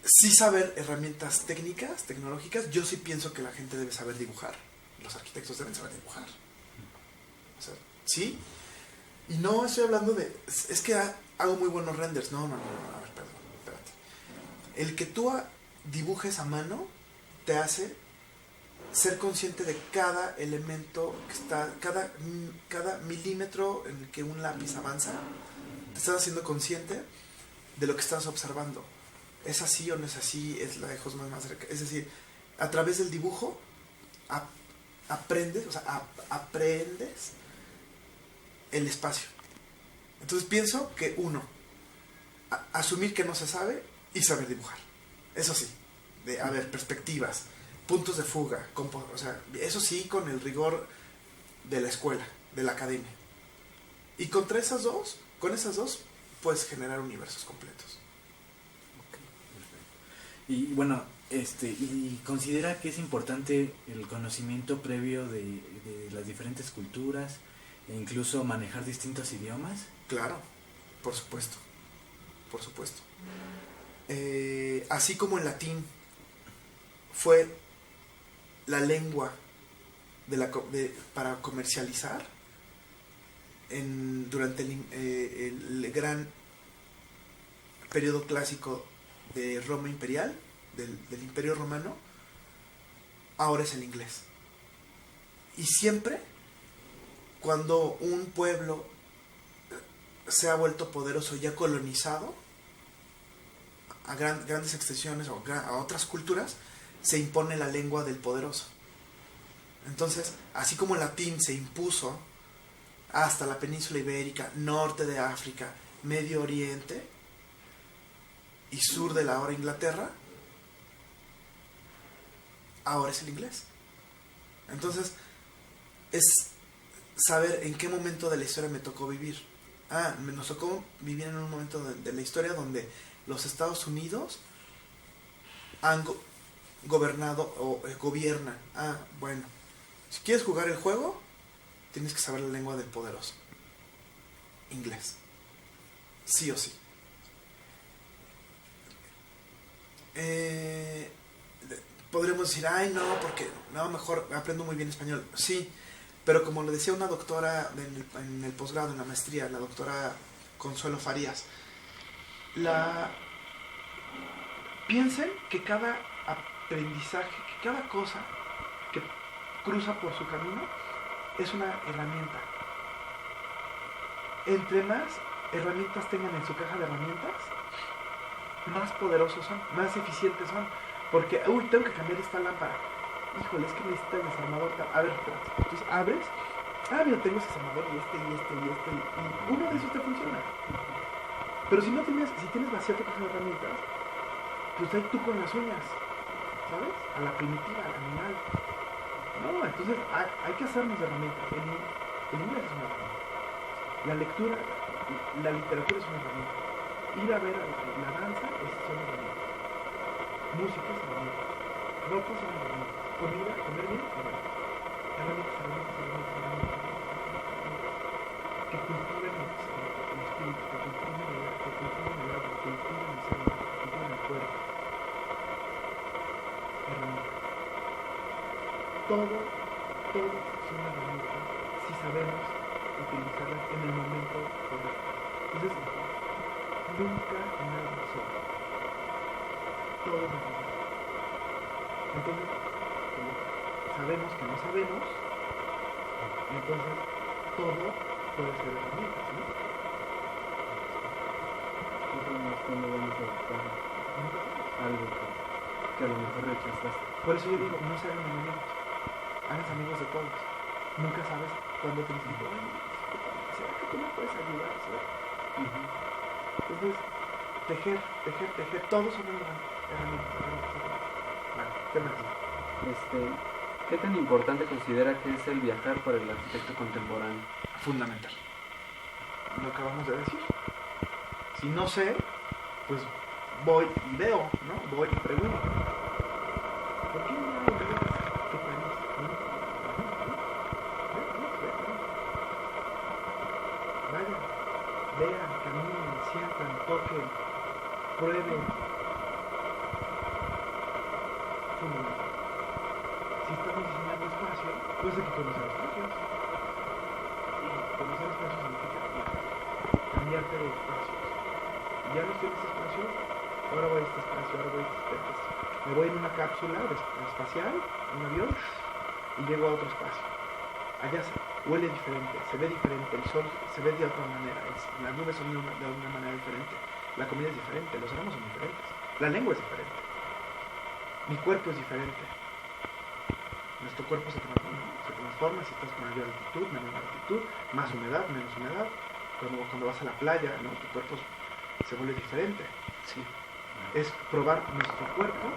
sí saber herramientas técnicas, tecnológicas. Yo sí pienso que la gente debe saber dibujar. Los arquitectos deben saber dibujar. O sea, sí. Y no estoy hablando de... Es que hago muy buenos renders. No, a ver, perdón, espérate. El que tú dibujes a mano te hace ser consciente de cada elemento que está... Cada milímetro en el que un lápiz avanza. Te estás haciendo consciente de lo que estás observando. ¿Es así o no es así? Es la de Hosmer más cerca. Es decir, a través del dibujo aprendes, aprendes el espacio. Entonces pienso que asumir que no se sabe y saber dibujar. Eso sí, de perspectivas, puntos de fuga, o sea, eso sí, con el rigor de la escuela, de la academia. Y con esas dos puedes generar universos completos. Y bueno, y considera que es importante el conocimiento previo de las diferentes culturas e incluso manejar distintos idiomas. Claro, por supuesto. Así como el latín fue la lengua para comercializar durante el gran periodo clásico de Roma imperial, del Imperio Romano, ahora es el inglés. Y siempre, cuando un pueblo se ha vuelto poderoso y ha colonizado a grandes extensiones o a otras culturas, se impone la lengua del poderoso. Entonces, así como el latín se impuso hasta la península ibérica, norte de África, Medio Oriente y sur de la ahora Inglaterra, ahora es el inglés. Entonces, es saber en qué momento de la historia me tocó vivir. Nos tocó vivir en un momento de la historia donde los Estados Unidos han gobernado o gobiernan. Bueno, si quieres jugar el juego, tienes que saber la lengua del poderoso. Inglés. Sí o sí. Podremos decir, no, porque mejor aprendo muy bien español. Sí, pero como lo decía una doctora en el posgrado, en la maestría, la doctora Consuelo Farías, piensen que cada aprendizaje, que cada cosa que cruza por su camino es una herramienta. Entre más herramientas tengan en su caja de herramientas, más poderosos son, más eficientes son. Porque, tengo que cambiar esta lámpara. Híjole, es que necesita el desarmador. A ver, espérate. Entonces abres. Mira, tengo ese desarmador y y uno de esos te funciona. Pero si tienes vacía tu caja de herramientas, pues ahí tú con las uñas, ¿sabes? A la primitiva, al animal. No, entonces hay que hacernos de herramientas. El inglés es una herramienta. La lectura, la literatura es una herramienta. Ir a ver la danza son herramientas. Música es herramienta. Ropa son herramientas. comida, comer bien, herramientas, que cultiven el espíritu, que cultiven el arte, que cultiven el agua, que cultiven el ser humano, que cultiven el cuerpo. Herramientas. Todo son herramientas si sabemos utilizarlas en el momento correcto. Entonces, nunca nada solo. Todo es herramienta. Entonces, como sabemos que no sabemos, entonces todo puede ser herramientas, ¿no? Cuando vamos a buscar algo que a lo mejor rechazaste. Por eso yo digo, no se hagan enemigos, hagan amigos de todos. Nunca sabes cuándo te dicen, oye, ¿será que tú me puedes ayudar? Entonces, tejer, todos son herramientas. Vale, ¿qué más? ¿Qué tan importante considera que es el viajar para el arquitecto contemporáneo? Fundamental. Lo acabamos de decir. Si no sé, pues voy y veo, ¿no? Voy y pregunto. ¿Por qué no hay ideas de París? Vayan, vean, caminen, sientan, toquen, prueben. Fundamental. Si estamos diseñando espacio, pues hay que conocer espacios. Y conocer espacios significa cambiarte de espacios. Ya no estoy en este espacio, ahora voy a este espacio, ahora voy a este espacio. Me voy en una cápsula espacial, un avión, y llego a otro espacio. Allá huele diferente, se ve diferente, el sol se ve de otra manera, las nubes son de una manera diferente, la comida es diferente, los aromas son diferentes, la lengua es diferente, mi cuerpo es diferente. Nuestro cuerpo se transforma si estás con mayor altitud, menor altitud, más humedad, menos humedad. Cuando vas a la playa, ¿no? Tu cuerpo se vuelve diferente. Sí. Es probar nuestro cuerpo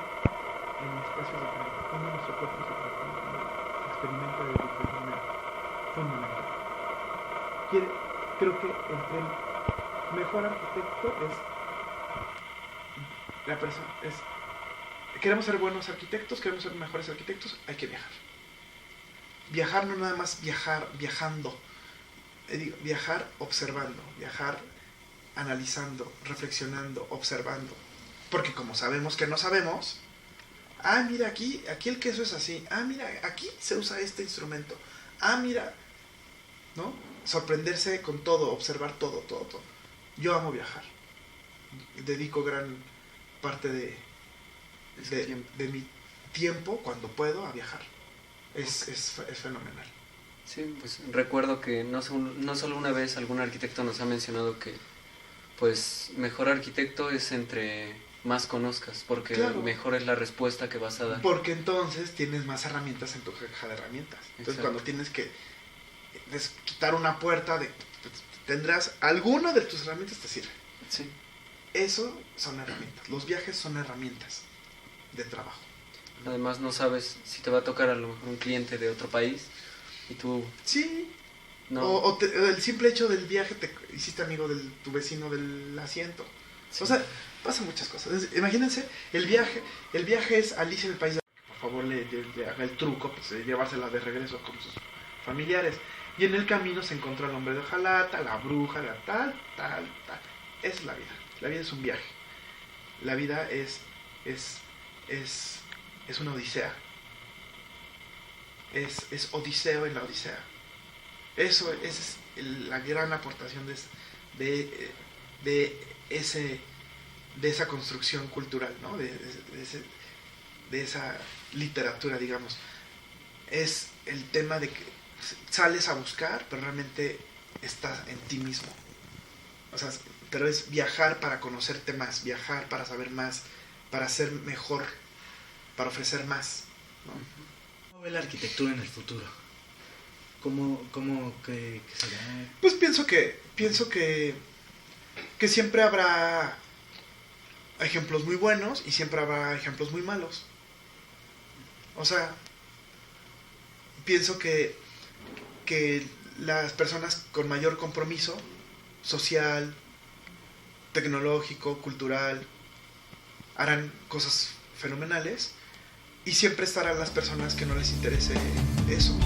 en espacios diferentes. Cómo nuestro cuerpo se experimenta de diferente manera. Fundamental. Creo que el mejor arquitecto es la persona. Queremos ser buenos arquitectos, queremos ser mejores arquitectos, hay que viajar. Viajar no nada más viajando. Viajar observando, viajar analizando, reflexionando, observando. Porque como sabemos que no sabemos, mira, aquí el queso es así, mira, aquí se usa este instrumento, mira, ¿no? Sorprenderse con todo, observar todo. Yo amo viajar. Dedico gran parte de mi tiempo, cuando puedo, a viajar. Es fenomenal. Sí, pues recuerdo que no solo una vez algún arquitecto nos ha mencionado que pues mejor arquitecto es entre más conozcas, porque claro, mejor es la respuesta que vas a dar. Porque entonces tienes más herramientas en tu caja de herramientas. Entonces exacto, cuando tienes que quitar una puerta, tendrás alguna de tus herramientas te sirve. Sí. Eso son herramientas. Los viajes son herramientas de trabajo. Además no sabes si te va a tocar a lo mejor un cliente de otro país y tú... Sí. No. O el simple hecho del viaje te hiciste amigo de tu vecino del asiento. Sí. O sea, pasan muchas cosas. Entonces, imagínense, el viaje es Alicia en el País de... Por favor, le haga el truco, pues, de llevársela de regreso con sus familiares. Y en el camino se encontró el hombre de hojalata, la bruja, la tal. Es la vida. La vida es un viaje. La vida es una odisea. Es Odiseo en la Odisea. Eso es la gran aportación de esa construcción cultural, ¿no? de esa literatura, digamos. Es el tema de que sales a buscar, pero realmente estás en ti mismo. O sea, pero es viajar para conocerte más, viajar para saber más, para ser mejor, para ofrecer más, ¿no? ¿Cómo ve la arquitectura en el futuro? ¿Cómo que será? Pues pienso que siempre habrá ejemplos muy buenos y siempre habrá ejemplos muy malos. O sea, pienso que las personas con mayor compromiso social, tecnológico, cultural, harán cosas fenomenales, y siempre estarán las personas que no les interese eso.